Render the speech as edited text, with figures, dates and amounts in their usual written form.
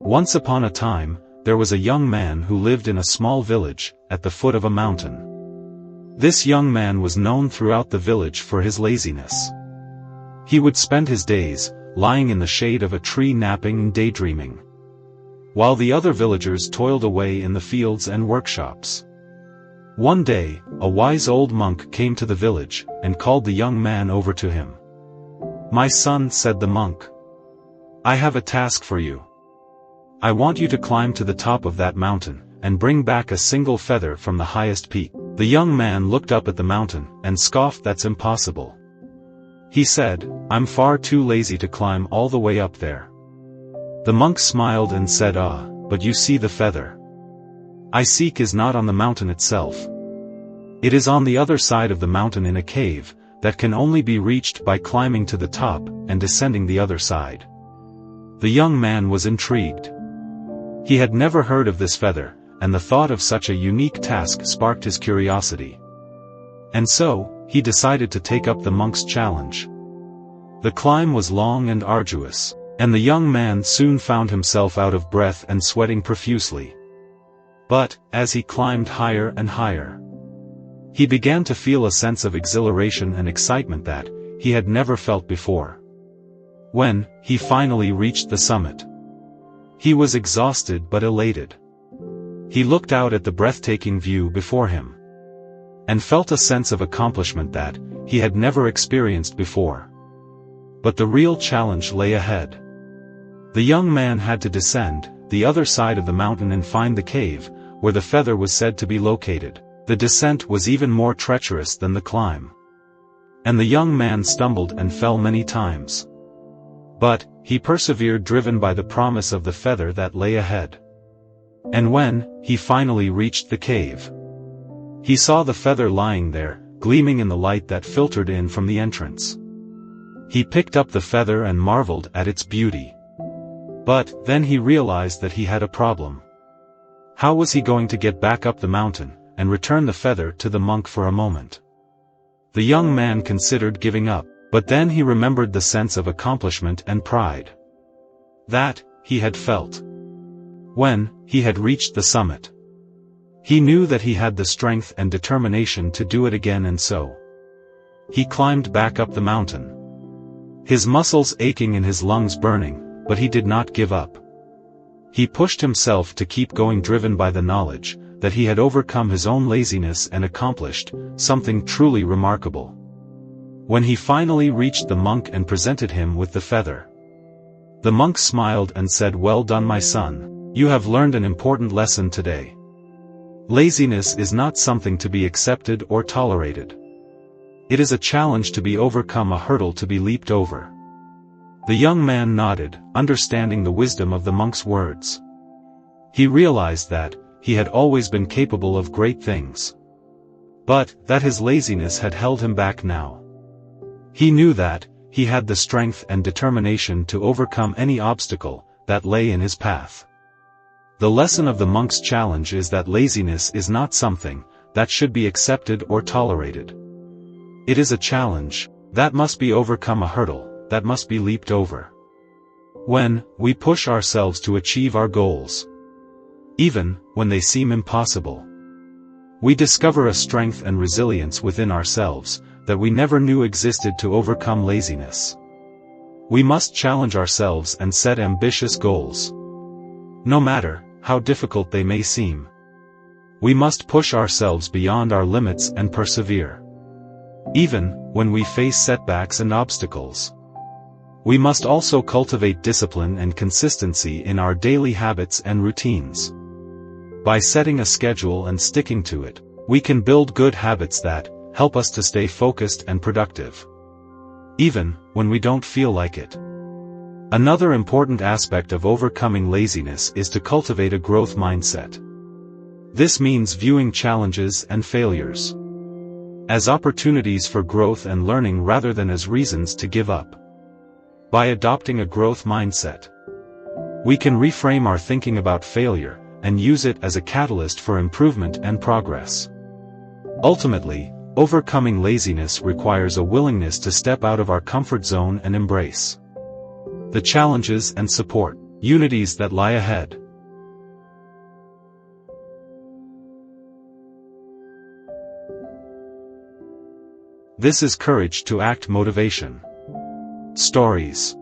Once upon a time, there was a young man who lived in a small village, at the foot of a mountain. This young man was known throughout the village for his laziness. He would spend his days, lying in the shade of a tree napping and daydreaming, while the other villagers toiled away in the fields and workshops. One day, a wise old monk came to the village, and called the young man over to him. "My son," said the monk, "I have a task for you. I want you to climb to the top of that mountain, and bring back a single feather from the highest peak." The young man looked up at the mountain, and scoffed, "That's impossible." He said, "I'm far too lazy to climb all the way up there." The monk smiled and said, "Ah, but you see, the feather I seek is not on the mountain itself. It is on the other side of the mountain in a cave, that can only be reached by climbing to the top, and descending the other side." The young man was intrigued. He had never heard of this feather, and the thought of such a unique task sparked his curiosity. And so, he decided to take up the monk's challenge. The climb was long and arduous, and the young man soon found himself out of breath and sweating profusely. But, as he climbed higher and higher, he began to feel a sense of exhilaration and excitement that he had never felt before. When he finally reached the summit, he was exhausted but elated. He looked out at the breathtaking view before him, and felt a sense of accomplishment that he had never experienced before. But the real challenge lay ahead. The young man had to descend the other side of the mountain and find the cave, where the feather was said to be located. The descent was even more treacherous than the climb, and the young man stumbled and fell many times. But he persevered, driven by the promise of the feather that lay ahead. And when he finally reached the cave, he saw the feather lying there, gleaming in the light that filtered in from the entrance. He picked up the feather and marveled at its beauty. But then he realized that he had a problem. How was he going to get back up the mountain, and return the feather to the monk for a moment? The young man considered giving up, but then he remembered the sense of accomplishment and pride that he had felt when he had reached the summit. He knew that he had the strength and determination to do it again, and so he climbed back up the mountain, his muscles aching and his lungs burning, but he did not give up. He pushed himself to keep going, driven by the knowledge that he had overcome his own laziness and accomplished something truly remarkable. When he finally reached the monk and presented him with the feather, the monk smiled and said, "Well done, my son. You have learned an important lesson today. Laziness is not something to be accepted or tolerated. It is a challenge to be overcome, a hurdle to be leaped over." The young man nodded, understanding the wisdom of the monk's words. He realized that he had always been capable of great things, but that his laziness had held him back now. He knew that he had the strength and determination to overcome any obstacle that lay in his path. The lesson of the monk's challenge is that laziness is not something that should be accepted or tolerated. It is a challenge that must be overcome, a hurdle that must be leaped over. When we push ourselves to achieve our goals, even when they seem impossible, we discover a strength and resilience within ourselves that we never knew existed to overcome laziness. We must challenge ourselves and set ambitious goals. No matter how difficult they may seem, we must push ourselves beyond our limits and persevere. Even when we face setbacks and obstacles, we must also cultivate discipline and consistency in our daily habits and routines. By setting a schedule and sticking to it, we can build good habits that help us to stay focused and productive, even when we don't feel like it. Another important aspect of overcoming laziness is to cultivate a growth mindset. This means viewing challenges and failures as opportunities for growth and learning rather than as reasons to give up. By adopting a growth mindset, we can reframe our thinking about failure and use it as a catalyst for improvement and progress. Ultimately, overcoming laziness requires a willingness to step out of our comfort zone and embrace the challenges and support Unities that lie ahead. This is courage to act motivation. Stories.